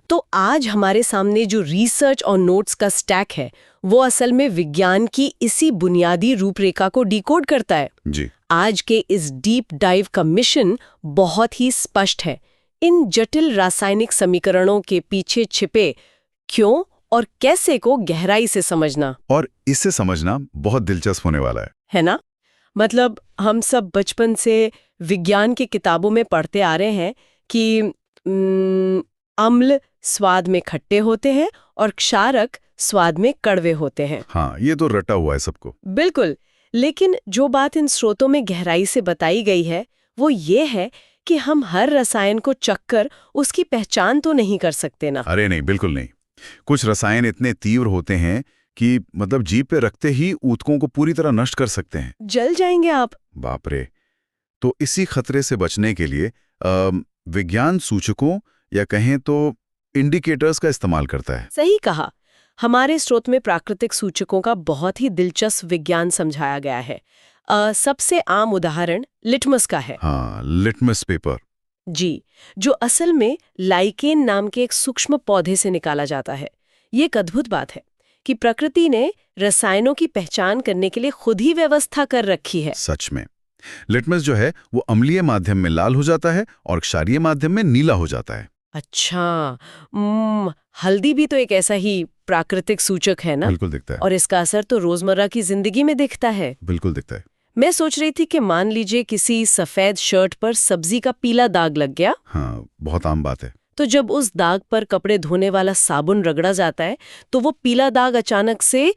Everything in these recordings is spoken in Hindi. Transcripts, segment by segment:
तो आज हमारे सामने जो रिसर्च और नोट्स का स्टैक है वो असल में विज्ञान की इसी बुनियादी रूपरेखा को डिकोड करता है। जी। आज के इस डीप डाइव का मिशन बहुत ही स्पष्ट है। इन जटिल रासायनिक समीकरणों के पीछे छिपे क्यों और कैसे को गहराई से समझना। और इसे समझना बहुत दिलचस्प होने वाला है ना? मतलब हम सब बचपन से विज्ञान की किताबों में पढ़ते आ रहे हैं कि अम्ल स्वाद में खट्टे होते हैं और क्षारक स्वाद में कड़वे होते हैं। हाँ, ये तो रटा हुआ है सबको। बिल्कुल। लेकिन जो बात इन स्रोतों में गहराई से बताई गई है वो ये है कि हम हर रसायन को चखकर उसकी पहचान तो नहीं कर सकते ना। अरे नहीं, बिल्कुल नहीं। कुछ रसायन इतने तीव्र होते हैं कि मतलब जीभ पे रखते ही ऊतकों को पूरी तरह नष्ट कर सकते हैं। जल जाएंगे आप। बाप रे। तो इसी खतरे से बचने के लिए विज्ञान सूचकों या कहें तो इंडिकेटर्स का इस्तेमाल करता है। सही कहा। हमारे स्रोत में प्राकृतिक सूचकों का बहुत ही दिलचस्प विज्ञान समझाया गया है। सबसे आम उदाहरण लिटमस का है। हाँ, लिटमस पेपर। जी, जो असल में लाइकेन नाम के एक सूक्ष्म पौधे से निकाला जाता है। ये एक अद्भुत बात है कि प्रकृति ने रसायनों की पहचान करने के लिए खुद ही व्यवस्था कर रखी है। सच में। लिटमस जो है वो अम्लीय माध्यम में लाल हो जाता है और क्षारीय माध्यम में नीला हो जाता है। अच्छा, हल्दी भी तो एक ऐसा ही प्राकृतिक सूचक है ना? बिल्कुल दिखता है। और इसका असर तो रोजमर्रा की जिंदगी में दिखता है। बिल्कुल दिखता है। मैं सोच रही थी कि मान लीजिए किसी सफेद शर्ट पर सब्जी का पीला दाग लग गया। हाँ, बहुत आम बात है। तो जब उस दाग पर कपड़े धोने वाला साबुन रगड़ा जाता है तो वो पीला दाग अचानक से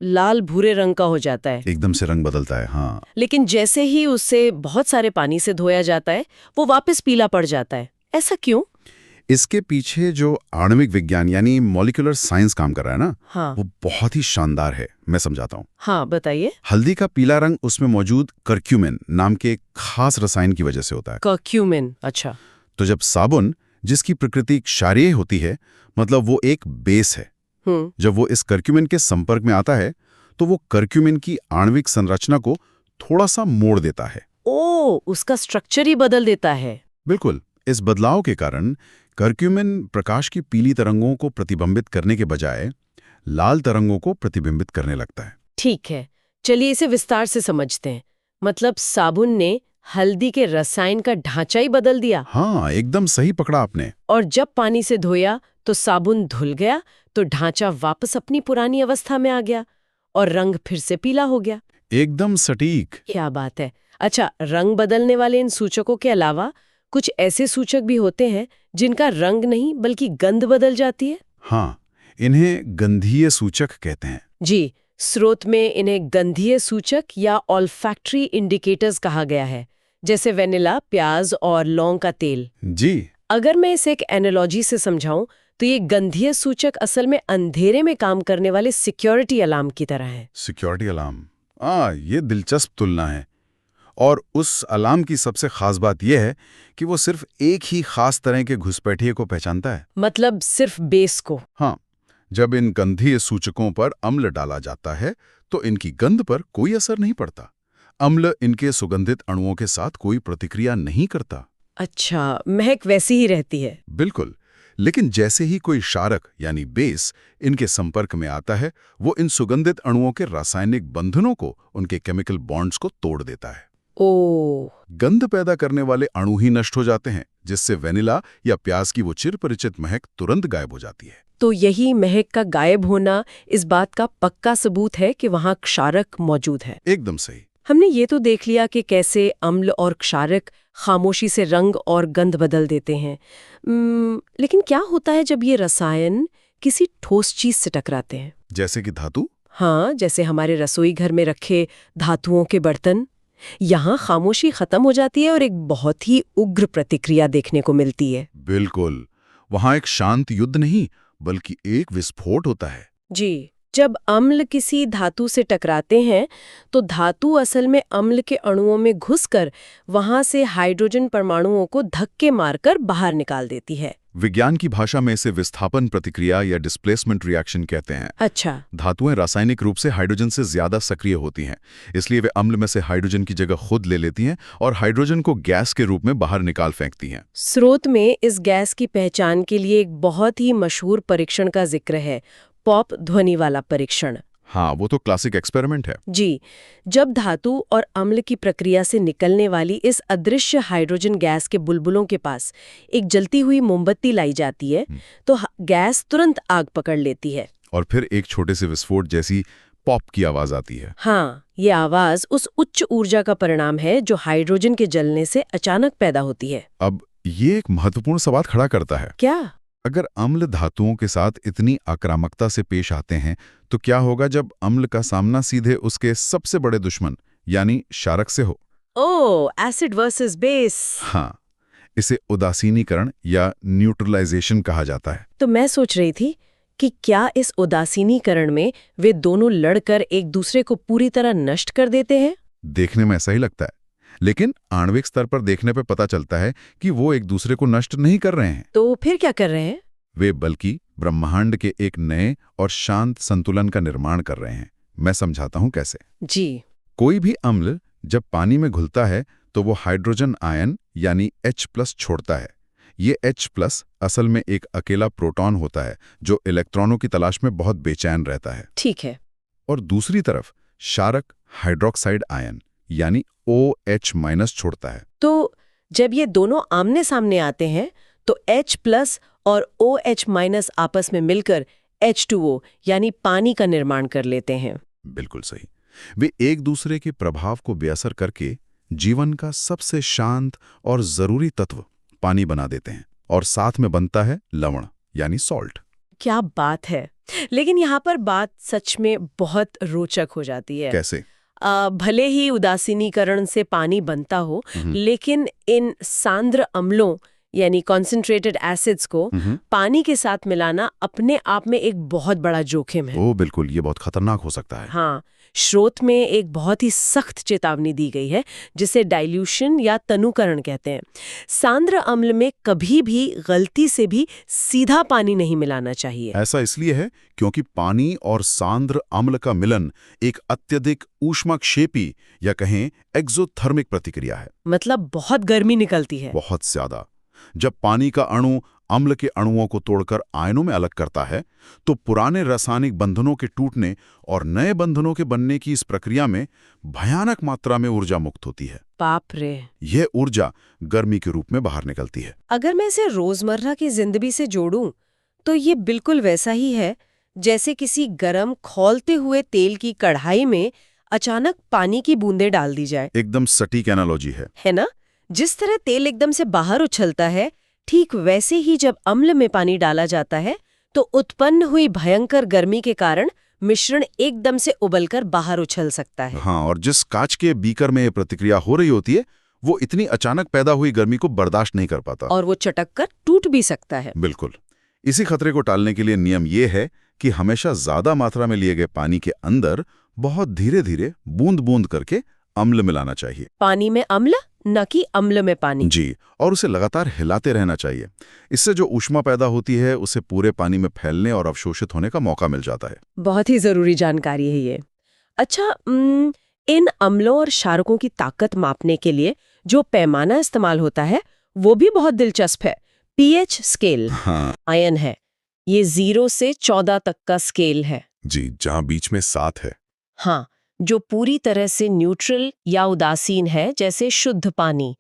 लाल भूरे रंग का हो जाता है। एकदम से रंग बदलता है। हाँ। लेकिन जैसे ही उसे बहुत सारे पानी से धोया जाता है वो वापस पीला पड़ जाता है। ऐसा क्यों? इसके पीछे जो आणविक विज्ञान यानी मॉलिक्यूलर साइंस काम कर रहा है ना, हाँ। वो बहुत ही शानदार है। मैं समझाता हूँ। हाँ, बताइए। हल्दी का पीला रंग उसमें मौजूद कर्क्यूमिन नाम के एक खास रसायन की वजह से होता है। कर्क्यूमिन, अच्छा। तो जब साबुन, जिसकी प्रकृति क्षारीय होती है, मतलब वो एक बेस है, जब वो इस कर्क्यूमिन के संपर्क में आता है तो वो कर्क्यूमिन की आणविक संरचना को थोड़ा सा मोड़ देता है। उसका स्ट्रक्चर ही बदल देता है। बिल्कुल। इस बदलाव के कारण कर्क्यूमिन प्रकाश की पीली तरंगों को प्रतिबिंबित करने के बजाय लाल तरंगों को प्रतिबिंबित करने लगता है। ठीक है, चलिए इसे विस्तार से समझते हैं। मतलब साबुन ने हल्दी के रसायन का ढांचा ही बदल दिया। हाँ, एकदम सही पकड़ा आपने। और जब पानी से धोया तो साबुन धुल गया तो ढांचा वापस अपनी पुरानी अवस्था में आ गया और रंग फिर से पीला हो गया। एकदम सटीक। क्या बात है। अच्छा, रंग बदलने वाले इन सूचकों के अलावा कुछ ऐसे सूचक भी होते हैं जिनका रंग नहीं बल्कि गंध बदल जाती है? हाँ, इन्हें गंधीय सूचक कहते हैं। जी, स्रोत में इन्हें गंधीय सूचक या ऑल्फैक्टरी इंडिकेटर्स कहा गया है, जैसे वेनिला, प्याज और लौंग का तेल। जी। अगर मैं इसे एक एनालॉजी से समझाऊं तो ये गंधीय सूचक असल में अंधेरे में काम करने वाले सिक्योरिटी अलार्म की तरह है। Security alarm. ये दिलचस्प तुलना है। और उस अलार्म की सबसे खास बात यह है कि वो सिर्फ एक ही खास तरह के घुसपैठिए को पहचानता है। मतलब सिर्फ बेस को? हाँ, जब इन गंधीय सूचकों पर अम्ल डाला जाता है तो इनकी गंध पर कोई असर नहीं पड़ता। अम्ल इनके सुगंधित अणुओं के साथ कोई प्रतिक्रिया नहीं करता। अच्छा, महक वैसी ही रहती है। बिल्कुल। लेकिन जैसे ही कोई क्षारक यानी बेस इनके संपर्क में आता है, वो इन सुगंधित अणुओं के रासायनिक बंधनों को, उनके केमिकल बॉन्ड्स को तोड़ देता है। गंध पैदा करने वाले अणु ही नष्ट हो जाते हैं, जिससे वेनिला या प्याज की वो चिरपरिचित महक तुरंत गायब हो जाती है। तो यही महक का गायब होना इस बात का पक्का सबूत है कि वहाँ क्षारक मौजूद है। एकदम सही। हमने ये तो देख लिया कि कैसे अम्ल और क्षारक खामोशी से रंग और गंध बदल देते हैं। लेकिन क्या होता है जब ये रसायन किसी ठोस चीज से टकराते हैं? जैसे कि धातु? हाँ, जैसे हमारे रसोई घर में रखे धातुओं के बर्तन। यहाँ खामोशी खत्म हो जाती है और एक बहुत ही उग्र प्रतिक्रिया देखने को मिलती है। बिल्कुल। वहाँ एक शांत युद्ध नहीं बल्कि एक विस्फोट होता है। जी, जब अम्ल किसी धातु से टकराते हैं तो धातु असल में अम्ल के अणुओं में घुसकर वहां से हाइड्रोजन परमाणुओं को धक्के मारकर बाहर निकाल देती है। विज्ञान की भाषा में इसे विस्थापन प्रतिक्रिया या डिस्प्लेसमेंट रिएक्शन कहते हैं। अच्छा। धातुएं रासायनिक रूप से हाइड्रोजन से ज्यादा सक्रिय होती हैं, इसलिए वे अम्ल में से हाइड्रोजन की जगह खुद ले लेती हैं और हाइड्रोजन को गैस के रूप में बाहर निकाल फेंकती हैं। स्रोत में इस गैस की पहचान के लिए एक बहुत ही मशहूर परीक्षण का जिक्र है, पॉप ध्वनि वाला परीक्षण। हाँ, वो तो क्लासिक एक्सपेरिमेंट है। जी, जब धातु और अम्ल की प्रक्रिया से निकलने वाली इस अदृश्य हाइड्रोजन गैस के बुलबुलों के पास एक जलती हुई मोमबत्ती लाई जाती है, तो गैस तुरंत आग पकड़ लेती है और फिर एक छोटे से विस्फोट जैसी पॉप की आवाज आती है। हाँ, ये आवाज उस उच्च ऊर्जा का परिणाम है जो हाइड्रोजन के जलने से अचानक पैदा होती है। अब ये एक महत्वपूर्ण सवाल खड़ा करता है। क्या? अगर अम्ल धातुओं के साथ इतनी आक्रामकता से पेश आते हैं तो क्या होगा जब अम्ल का सामना सीधे उसके सबसे बड़े दुश्मन यानी क्षारक से हो? ओह, एसिड वर्सेस बेस। हाँ, इसे उदासीनीकरण या न्यूट्रलाइजेशन कहा जाता है। तो मैं सोच रही थी कि क्या इस उदासीनीकरण में वे दोनों लड़कर एक दूसरे को पूरी तरह नष्ट कर देते हैं? देखने में ऐसा ही लगता है, लेकिन आणविक स्तर पर देखने पर पता चलता है कि वो एक दूसरे को नष्ट नहीं कर रहे हैं। तो फिर क्या कर रहे हैं? वे बल्कि ब्रह्मांड के एक नए और शांत संतुलन का निर्माण कर रहे हैं। मैं समझाता हूं कैसे। जी। कोई भी अम्ल जब पानी में घुलता है तो वो हाइड्रोजन आयन यानी H+ छोड़ता है। ये H+ असल में एक अकेला प्रोटॉन होता है जो इलेक्ट्रॉनों की तलाश में बहुत बेचैन रहता है। ठीक है। और दूसरी तरफ क्षारक हाइड्रोक्साइड आयन यानी OH- छोड़ता है। तो जब ये दोनों आमने सामने आते हैं तो H+ और OH- आपस में मिलकर H2O यानी पानी का निर्माण कर लेते हैं। बिल्कुल सही। वे एक दूसरे के प्रभाव को बेअसर करके जीवन का सबसे शांत और जरूरी तत्व पानी बना देते हैं और साथ में बनता है लवण यानी सॉल्ट। क्या बात है। लेकिन यहाँ पर बात सच में बहुत रोचक हो जाती है। कैसे? भले ही उदासीनीकरण से पानी बनता हो, लेकिन इन सांद्र अम्लों यानी कॉन्सेंट्रेटेड एसिड्स को पानी के साथ मिलाना अपने आप में एक बहुत बड़ा जोखिम है। ओह बिल्कुल, ये बहुत खतरनाक हो सकता है। हाँ, स्रोत में एक बहुत ही सख्त चेतावनी दी गई है जिसे डाइल्यूशन या तनुकरण कहते हैं। सांद्र अम्ल में कभी भी गलती से भी सीधा पानी नहीं मिलाना चाहिए। ऐसा इसलिए है क्योंकि पानी और सांद्र अम्ल का मिलन एक अत्यधिक ऊष्माक्षेपी या कहें एक्सोथर्मिक प्रतिक्रिया है। मतलब बहुत गर्मी निकलती है। बहुत ज्यादा। जब पानी का अणु अम्ल के अणुओं को तोड़कर आयनों में अलग करता है तो पुराने रासायनिक बंधनों के टूटने और नए बंधनों के बनने की इस प्रक्रिया में भयानक मात्रा में ऊर्जा मुक्त होती है। बाप रे। यह ऊर्जा गर्मी के रूप में बाहर निकलती है। अगर मैं इसे रोजमर्रा की जिंदगी से जोड़ूं तो ये बिल्कुल वैसा ही है जैसे किसी गरम खौलते हुए तेल की कढ़ाई में अचानक पानी की बूंदें डाल दी जाए। एकदम सटीक एनालॉजी है ना? जिस तरह तेल एकदम से बाहर उछलता है, ठीक वैसे ही जब अम्ल में पानी डाला जाता है तो उत्पन्न हुई भयंकर गर्मी के कारण मिश्रण एकदम से उबलकर बाहर उछल सकता है। हाँ, और जिस कांच के बीकर में ये प्रतिक्रिया हो रही होती है वो इतनी अचानक पैदा हुई गर्मी को बर्दाश्त नहीं कर पाता और वो चटक कर टूट भी सकता है। बिल्कुल। इसी खतरे को टालने के लिए नियम ये है कि हमेशा ज्यादा मात्रा में लिए गए पानी के अंदर बहुत धीरे धीरे बूंद बूंद करके अम्ल मिलाना चाहिए। पानी में अम्ल, न कि अम्ल में पानी। जी, और उसे लगातार हिलाते रहना चाहिए। इससे जो ऊष्मा पैदा होती है उसे पूरे पानी में फैलने और अवशोषित होने का मौका मिल जाता है। बहुत ही जरूरी जानकारी है ये। अच्छा, इन अम्लों और क्षारकों की ताकत मापने के लिए जो पैमाना इस्तेमाल होता है वो भी बहुत दिलचस्प है। pH scale. हाँ। आयन है। ये 0 से 14 तक का स्केल है। जी, जहाँ बीच में 7 है। हाँ, जो पूरी तरह से न्यूट्रल या उदासीन है, जैसे शुद्ध पानी।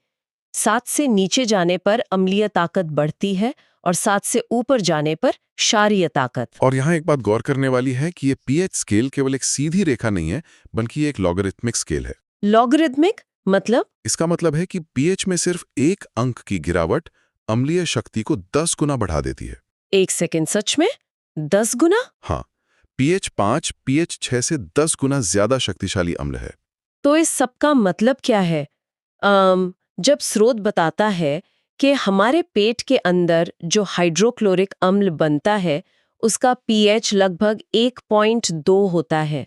7 से नीचे जाने पर अम्लीय ताकत बढ़ती है और 7 से ऊपर जाने पर क्षारीय ताकत। और यहाँ एक बात गौर करने वाली है कि ये pH स्केल केवल एक सीधी रेखा नहीं है बल्कि एक लॉगरिथमिक स्केल है। लॉगरिथमिक मतलब? इसका मतलब है कि pH में सिर्फ एक अंक की गिरावट अम्लीय शक्ति को 10 गुना बढ़ा देती है। एक सेकंड, सच में 10 गुना? हाँ, pH 5 pH 6 से 10 गुना ज्यादा शक्तिशाली अम्ल है। तो इस सब का मतलब क्या है? जब स्रोत बताता है कि हमारे पेट के अंदर जो हाइड्रोक्लोरिक अम्ल बनता है उसका pH लगभग 1.2 होता है,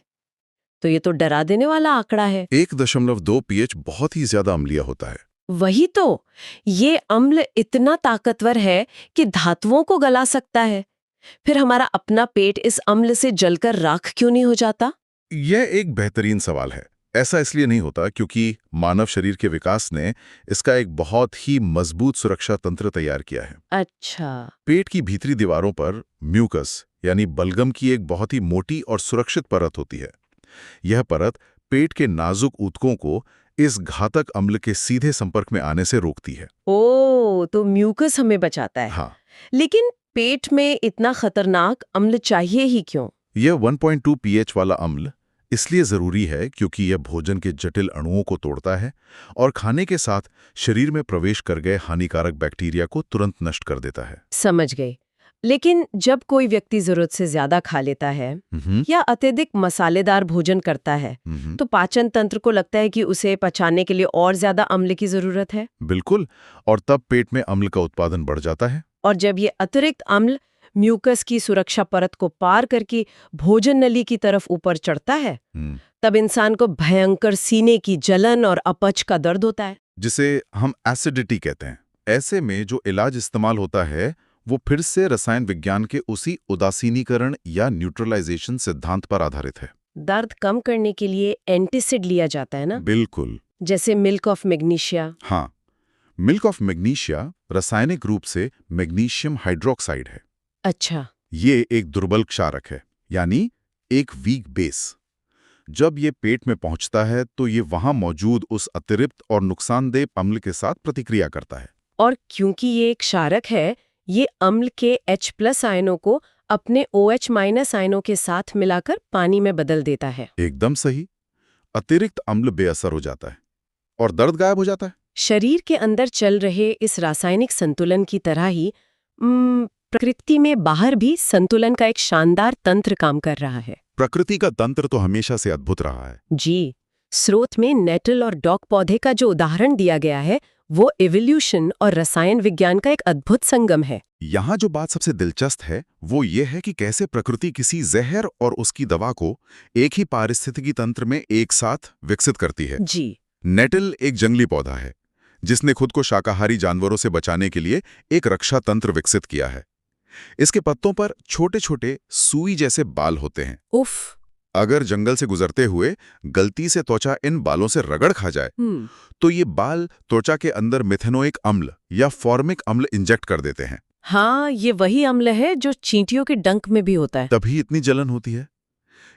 तो ये तो डरा देने वाला आंकड़ा है। 1.2 pH बहुत ही ज्यादा अम्लीय होता है। वही तो, ये अम्ल इतना ताकतवर है कि धातुओं को गला सकता है। फिर हमारा अपना पेट इस अम्ल से जलकर राख क्यों नहीं हो जाता? यह एक बेहतरीन सवाल है। ऐसा इसलिए नहीं होता क्योंकि मानव शरीर के विकास ने इसका एक बहुत ही मजबूत सुरक्षा तंत्र तैयार किया है। अच्छा। पेट की भीतरी दीवारों पर म्यूकस यानी बलगम की एक बहुत ही मोटी और सुरक्षित परत होती है। यह परत पेट के नाजुक ऊतकों को इस घातक अम्ल के सीधे संपर्क में आने से रोकती है। ओ, तो म्यूकस हमें बचाता है। हाँ, लेकिन पेट में इतना खतरनाक अम्ल चाहिए ही क्यों? यह 1.2 pH वाला अम्ल इसलिए जरूरी है क्योंकि यह भोजन के जटिल अणुओं को तोड़ता है और खाने के साथ शरीर में प्रवेश कर गए हानिकारक बैक्टीरिया को तुरंत नष्ट कर देता है। समझ गई। लेकिन जब कोई व्यक्ति जरूरत से ज्यादा खा लेता है या अत्यधिक मसालेदार भोजन करता है, तो पाचन तंत्र को लगता है कि उसे पचाने के लिए और ज्यादा अम्ल की जरूरत है। बिल्कुल, और तब पेट में अम्ल का उत्पादन बढ़ जाता है। और जब ये अतिरिक्त अम्ल म्यूकस की सुरक्षा परत को पार करके भोजन नली की तरफ ऊपर चढ़ता है, तब इंसान को भयंकर सीने की जलन और अपच का दर्द होता है, जिसे हम एसिडिटी कहते हैं। ऐसे में जो इलाज इस्तेमाल होता है वो फिर से रसायन विज्ञान के उसी उदासीनीकरण या न्यूट्रलाइजेशन सिद्धांत पर आधारित है। दर्द कम करने के लिए एंटीसिड लिया जाता है ना? बिल्कुल। जैसे मिल्क ऑफ मैग्नीशिया। हाँ, मिल्क ऑफ मैग्नीशिया रासायनिक रूप से मैग्नीशियम हाइड्रोक्साइड है। अच्छा। ये एक दुर्बल क्षारक है, यानी एक वीक बेस। जब ये पेट में पहुंचता है तो ये वहां मौजूद उस अतिरिक्त और नुकसानदेह अम्ल के साथ प्रतिक्रिया करता है। और क्योंकि ये एक क्षारक है, ये अम्ल के H+ आयनों को अपने OH- आयनों के साथ मिलाकर पानी में बदल देता है। एकदम सही। अतिरिक्त अम्ल बेअसर हो जाता है और दर्द गायब हो जाता है। शरीर के अंदर चल रहे इस रासायनिक संतुलन की तरह ही प्रकृति में बाहर भी संतुलन का एक शानदार तंत्र काम कर रहा है। प्रकृति का तंत्र तो हमेशा से अद्भुत रहा है। जी, स्रोत में नेटल और डॉग पौधे का जो उदाहरण दिया गया है, वो इवोल्यूशन और रसायन विज्ञान का एक अद्भुत संगम है। यहाँ जो बात सबसे दिलचस्प है वो ये है कि कैसे प्रकृति किसी जहर और उसकी दवा को एक ही पारिस्थितिकी तंत्र में एक साथ विकसित करती है। जी। नेटल एक जंगली पौधा है जिसने खुद को शाकाहारी जानवरों से बचाने के लिए एक रक्षा तंत्र विकसित किया है। इसके पत्तों पर छोटे छोटे सुई जैसे बाल होते हैं। उफ। अगर जंगल से गुजरते हुए गलती से त्वचा इन बालों से रगड़ खा जाए तो ये बाल त्वचा के अंदर मिथेनोइक अम्ल या फॉर्मिक अम्ल इंजेक्ट कर देते हैं। हाँ, ये वही अम्ल है जो चींटियों के डंक में भी होता है। तभी इतनी जलन होती है।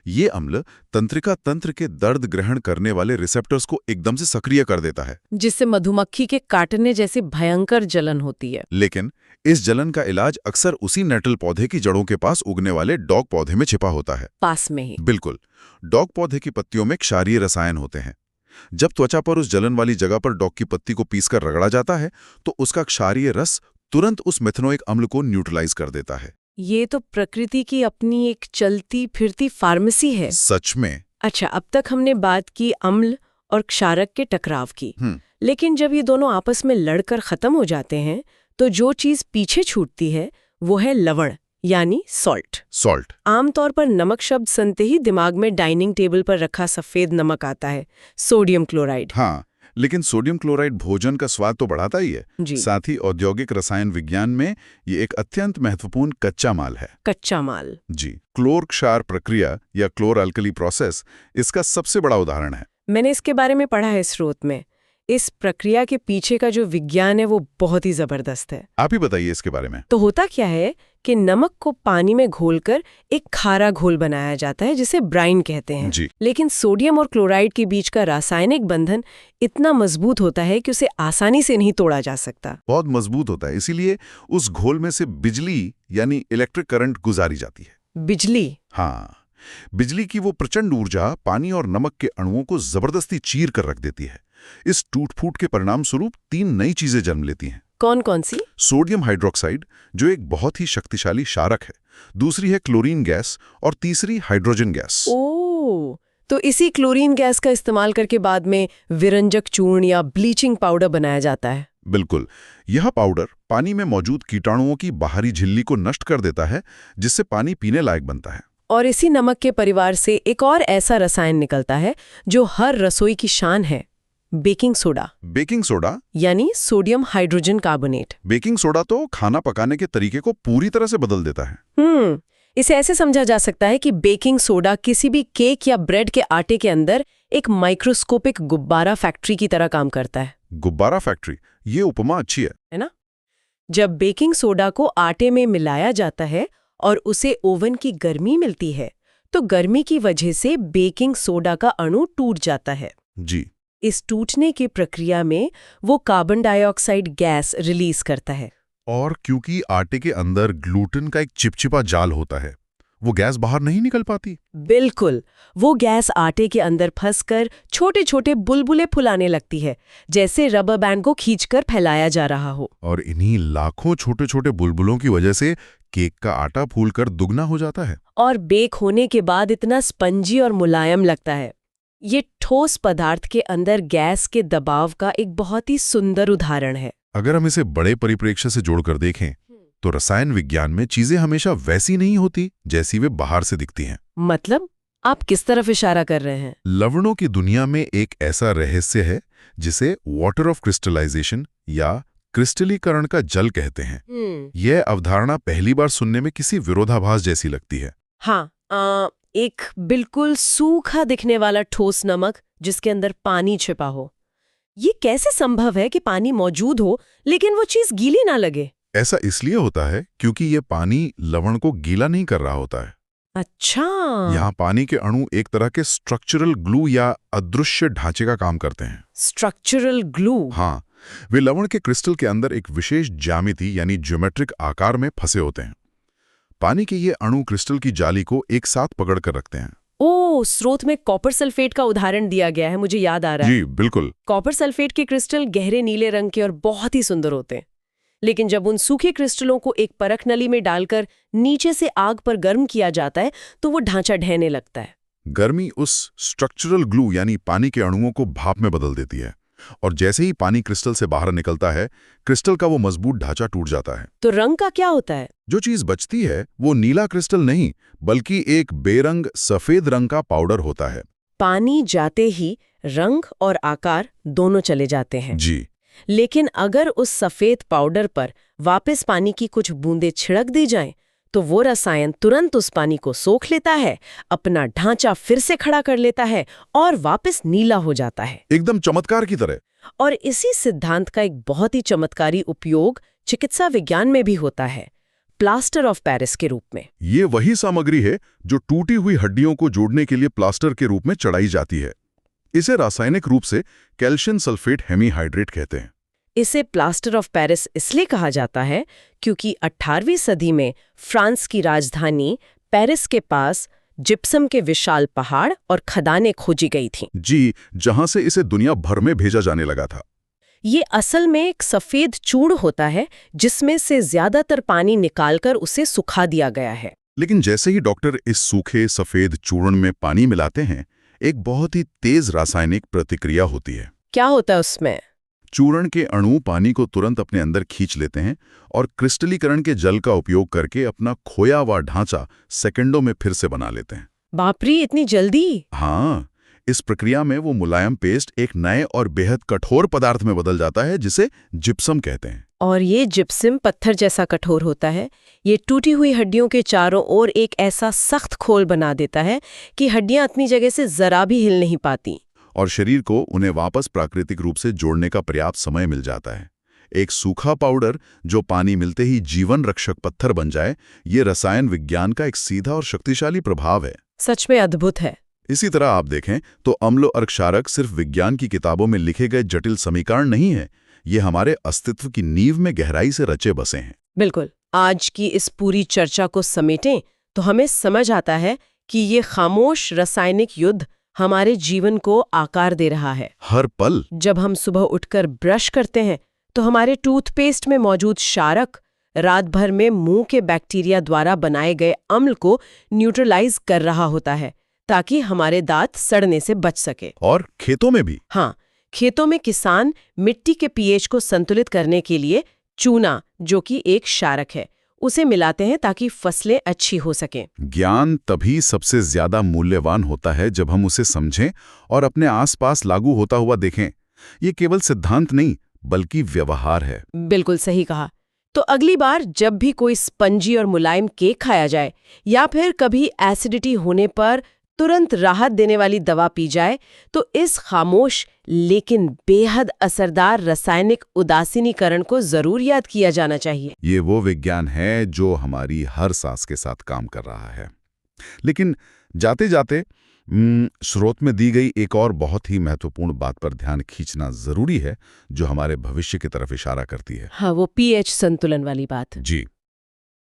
ये अम्ल तंत्रिका तंत्र के दर्द ग्रहण करने वाले रिसेप्टर्स को एकदम से सक्रिय कर देता है, जिससे मधुमक्खी के काटने जैसी भयंकर जलन होती है। लेकिन इस जलन का इलाज अक्सर उसी नेटल पौधे की जड़ों के पास उगने वाले डॉग पौधे में छिपा होता है। पास में ही। बिल्कुल। डॉग पौधे की पत्तियों में क्षारीय रसायन होते हैं। जब त्वचा पर उस जलन वाली जगह पर डॉग की पत्ती को पीसकर रगड़ा जाता है तो उसका क्षारीय रस तुरंत उस मिथेनोइक अम्ल को न्यूट्रलाइज कर देता है। ये तो प्रकृति की अपनी एक चलती फिरती फार्मेसी है। सच में। अच्छा, अब तक हमने बात की अम्ल और क्षारक के टकराव की, लेकिन जब ये दोनों आपस में लड़कर खत्म हो जाते हैं तो जो चीज पीछे छूटती है वो है लवण, यानी सॉल्ट। आमतौर पर नमक शब्द सुनते ही दिमाग में डाइनिंग टेबल पर रखा सफेद नमक आता है, सोडियम क्लोराइड। हाँ, लेकिन सोडियम क्लोराइड भोजन का स्वाद तो बढ़ाता ही है, साथ ही औद्योगिक रसायन विज्ञान में ये एक अत्यंत महत्वपूर्ण कच्चा माल है। कच्चा माल। जी। क्लोर क्षार प्रक्रिया या क्लोर अल्कली प्रोसेस इसका सबसे बड़ा उदाहरण है। मैंने इसके बारे में पढ़ा है स्रोत में। इस प्रक्रिया के पीछे का जो विज्ञान है वो बहुत ही जबरदस्त है। आप ही बताइए इसके बारे में। तो होता क्या है कि नमक को पानी में घोलकर एक खारा घोल बनाया जाता है जिसे ब्राइन कहते हैं। जी। लेकिन सोडियम और क्लोराइड के बीच का रासायनिक बंधन इतना मजबूत होता है कि उसे आसानी से नहीं तोड़ा जा सकता। बहुत मजबूत होता है, इसीलिए उस घोल में से बिजली यानी इलेक्ट्रिक करंट गुजारी जाती है। बिजली? हाँ, बिजली की वो प्रचंड ऊर्जा पानी और नमक के अणुओं को जबरदस्ती चीर कर रख देती है। इस टूट-फूट के परिणाम स्वरूप 3 नई चीजें जन्म लेती हैं। कौन कौन सी? सोडियम हाइड्रोक्साइड जो एक बहुत ही शक्तिशाली क्षारक है, दूसरी है क्लोरीन गैस और तीसरी हाइड्रोजन गैस। ओह, तो इसी क्लोरीन गैस का इस्तेमाल करके बाद में विरंजक चूर्ण या ब्लीचिंग पाउडर बनाया जाता है। बिल्कुल। यह पाउडर पानी में मौजूद कीटाणुओं की बाहरी झिल्ली को नष्ट कर देता है, जिससे पानी पीने लायक बनता है। और इसी नमक के परिवार से एक और ऐसा रसायन निकलता है जो हर रसोई की शान है, बेकिंग सोडा, बेकिंग सोडा? यानी sodium hydrogen carbonate. Baking soda तो खाना पकाने के तरीके को पूरी तरह से बदल देता है। इसे ऐसे समझा जा सकता है कि बेकिंग सोडा किसी भी केक या ब्रेड के आटे के अंदर एक माइक्रोस्कोपिक गुब्बारा फैक्ट्री की तरह काम करता है। गुब्बारा फैक्ट्री, ये उपमा अच्छी है ना? जब बेकिंग सोडा को आटे में मिलाया जाता है और उसे ओवन की गर्मी मिलती है, तो गर्मी की वजह से बेकिंग सोडा का अणु टूट जाता है। जी। इस टूटने की प्रक्रिया में वो कार्बन डाइऑक्साइड गैस रिलीज करता है। और क्योंकि आटे के अंदर ग्लूटेन का एक चिपचिपा जाल होता है, वो गैस बाहर नहीं निकल पाती। बिल्कुल, वो गैस आटे के अंदर फंसकर छोटे छोटे बुलबुले फुलाने लगती है, जैसे रबर बैंड को खींचकर फैलाया जा रहा हो। और इन्हीं लाखों छोटे छोटे बुलबुलों की वजह से केक का आटा फूलकर दुगना हो जाता है और बेक होने के बाद इतना स्पंजी और मुलायम लगता है। ये ठोस पदार्थ के अंदर गैस के दबाव का एक बहुत ही सुंदर उदाहरण है। अगर हम इसे बड़े परिप्रेक्ष्य से जोड़कर देखें तो रसायन विज्ञान में चीजें हमेशा वैसी नहीं होती जैसी वे बाहर से दिखती हैं। मतलब आप किस तरफ इशारा कर रहे हैं? लवणों की दुनिया में एक ऐसा रहस्य है जिसे वाटर ऑफ क्रिस्टलाइजेशन या क्रिस्टलीकरण का जल कहते हैं। यह अवधारणा पहली बार सुनने में किसी विरोधाभास जैसी लगती है। हाँ, एक बिल्कुल सूखा दिखने वाला ठोस नमक जिसके अंदर पानी छिपा हो। ये कैसे संभव है कि पानी मौजूद हो लेकिन वो चीज गीली ना लगे? ऐसा इसलिए होता है क्योंकि ये पानी लवण को गीला नहीं कर रहा होता है। अच्छा। यहाँ पानी के अणु एक तरह के स्ट्रक्चरल ग्लू या अदृश्य ढांचे का काम करते हैं। Structural glue? हाँ, वे लवण के क्रिस्टल के अंदर एक विशेष ज्यामिति यानी ज्योमेट्रिक आकार में फंसे होते हैं। पानी के ये अणु क्रिस्टल की जाली को एक साथ पकड़ कर रखते हैं। ओह, स्रोत में कॉपर सल्फेट का उदाहरण दिया गया है, मुझे याद आ रहा है। जी बिल्कुल। कॉपर सल्फेट के क्रिस्टल गहरे नीले रंग के और बहुत ही सुंदर होते हैं, लेकिन जब उन सूखे क्रिस्टलों को एक परख नली में डालकर नीचे से आग पर गर्म किया जाता है तो वो ढांचा ढहने लगता है। गर्मी उस स्ट्रक्चरल ग्लू यानी पानी के अणुओं को भाप में बदल देती है और जैसे ही पानी क्रिस्टल से बाहर निकलता है, क्रिस्टल का वो मजबूत ढांचा टूट जाता है। तो रंग का क्या होता है? जो चीज बचती है वो नीला क्रिस्टल नहीं बल्कि एक बेरंग सफेद रंग का पाउडर होता है। पानी जाते ही रंग और आकार दोनों चले जाते हैं। जी। लेकिन अगर उस सफेद पाउडर पर वापस पानी की कुछ बूंदें छिड़क दी जाएं, तो वो रसायन तुरंत उस पानी को सोख लेता है, अपना ढांचा फिर से खड़ा कर लेता है और वापस नीला हो जाता है, एकदम चमत्कार की तरह। और इसी सिद्धांत का एक बहुत ही चमत्कारी उपयोग चिकित्सा विज्ञान में भी होता है, प्लास्टर ऑफ पेरिस के रूप में। ये वही सामग्री है जो टूटी हुई हड्डियों को जोड़ने के लिए प्लास्टर के रूप में चढ़ाई जाती है। इसे रासायनिक रूप से कैल्शियम सल्फेट हेमीहाइड्रेट कहते हैं। इसे प्लास्टर ऑफ पेरिस इसलिए कहा जाता है क्योंकि 18वीं सदी में फ्रांस की राजधानी पेरिस के पास जिप्सम के विशाल पहाड़ और खदानें खोजी गई थीं। जी, जहां से इसे दुनिया भर में भेजा जाने लगा था। ये असल में एक सफेद चूर्ण होता है जिसमें से ज्यादातर पानी निकालकर उसे सुखा दिया गया है। लेकिन जैसे ही डॉक्टर इस सूखे सफेद चूर्ण में पानी मिलाते हैं, एक बहुत ही तेज रासायनिक प्रतिक्रिया होती है। क्या होता है उसमें? चूर्ण के अणु पानी को तुरंत अपने अंदर खींच लेते हैं और क्रिस्टलीकरण के जल का उपयोग करके अपना खोया हुआ ढांचा सेकंडों में फिर से बना लेते हैं। बाप रे, इतनी जल्दी? हाँ, इस प्रक्रिया में वो मुलायम पेस्ट एक नए और बेहद कठोर पदार्थ में बदल जाता है जिसे जिप्सम कहते हैं। और ये जिप्सम पत्थर जैसा कठोर होता है। ये टूटी हुई हड्डियों के चारों ओर एक ऐसा सख्त खोल बना देता है कि हड्डियां अपनी जगह से जरा भी हिल नहीं पाती और शरीर को उन्हें वापस प्राकृतिक रूप से जोड़ने का पर्याप्त समय मिल जाता है। एक सूखा पाउडर जो पानी मिलते ही जीवन रक्षक पत्थर बन जाए, ये रसायन विज्ञान का एक सीधा और शक्तिशाली प्रभाव है। सच में अद्भुत है। इसी तरह आप देखें तो अम्ल और क्षारक सिर्फ विज्ञान की किताबों में लिखे गए जटिल समीकरण नहीं है, ये हमारे अस्तित्व की नींव में गहराई से रचे बसे हैं। बिल्कुल। आज की इस पूरी चर्चा को समेटें तो हमें समझ आता है कि ये खामोश रासायनिक युद्ध हमारे जीवन को आकार दे रहा है। हर पल जब हम सुबह उठकर ब्रश करते हैं तो हमारे टूथपेस्ट में मौजूद क्षारक रात भर में मुंह के बैक्टीरिया द्वारा बनाए गए अम्ल को न्यूट्रलाइज कर रहा होता है ताकि हमारे दांत सड़ने से बच सके। और खेतों में भी। हाँ, खेतों में किसान मिट्टी के पीएच को संतुलित करने के लिए चूना, जो कि एक क्षारक है, उसे मिलाते हैं ताकि फसलें अच्छी हो सकें। ज्ञान तभी सबसे ज्यादा मूल्यवान होता है जब हम उसे समझें और अपने आसपास लागू होता हुआ देखें। ये केवल सिद्धांत नहीं बल्कि व्यवहार है। बिल्कुल सही कहा। तो अगली बार जब भी कोई स्पंजी और मुलायम केक खाया जाए या फिर कभी एसिडिटी होने पर तुरंत राहत देने वाली दवा पी जाए, तो इस खामोश लेकिन बेहद असरदार रासायनिक उदासीनीकरण को जरूर याद किया जाना चाहिए। ये वो विज्ञान है जो हमारी हर सांस के साथ काम कर रहा है। लेकिन जाते जाते स्रोत में दी गई एक और बहुत ही महत्वपूर्ण बात पर ध्यान खींचना जरूरी है, जो हमारे भविष्य की तरफ इशारा करती है। हाँ, वो पीएच संतुलन वाली बात। जी।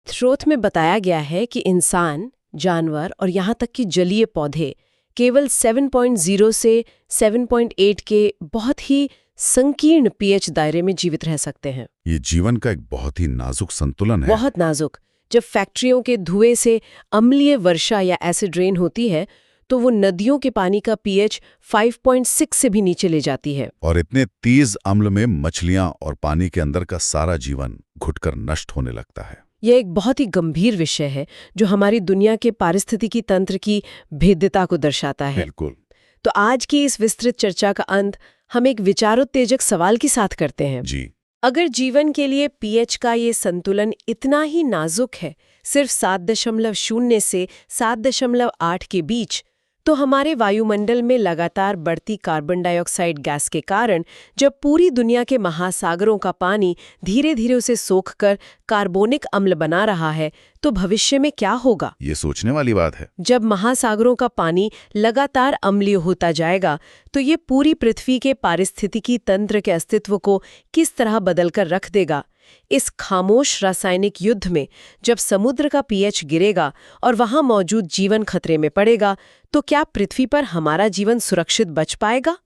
स्रोत में बताया गया है कि इंसान, जानवर और यहाँ तक कि जलीय पौधे केवल 7.0 से 7.8 के बहुत ही संकीर्ण पीएच दायरे में जीवित रह सकते हैं। ये जीवन का एक बहुत ही नाजुक संतुलन है। बहुत नाजुक। जब फैक्ट्रियों के धुएं से अम्लीय वर्षा या एसिड रेन होती है, तो वो नदियों के पानी का पीएच 5.6 से भी नीचे ले जाती है। और इतने तेज अम्ल में मछलियां और पानी के अंदर का सारा जीवन घुटकर नष्ट होने लगता है। यह एक बहुत ही गंभीर विषय है जो हमारी दुनिया के पारिस्थितिकी तंत्र की भेद्यता को दर्शाता है। बिल्कुल। तो आज की इस विस्तृत चर्चा का अंत हम एक विचारोत्तेजक सवाल के साथ करते हैं। जी। अगर जीवन के लिए पीएच का ये संतुलन इतना ही नाजुक है, सिर्फ 7.0 से 7.8 के बीच, तो हमारे वायुमंडल में लगातार बढ़ती कार्बन डाइऑक्साइड गैस के कारण जब पूरी दुनिया के महासागरों का पानी धीरे धीरे उसे सोखकर कार्बोनिक अम्ल बना रहा है, तो भविष्य में क्या होगा? ये सोचने वाली बात है। जब महासागरों का पानी लगातार अम्लीय होता जाएगा, तो ये पूरी पृथ्वी के पारिस्थितिकी तंत्र के अस्तित्व को किस तरह बदलकर रख देगा? इस खामोश रासायनिक युद्ध में जब समुद्र का पीएच गिरेगा और वहां मौजूद जीवन खतरे में पड़ेगा, तो क्या पृथ्वी पर हमारा जीवन सुरक्षित बच पाएगा?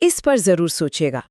इस पर जरूर सोचिएगा।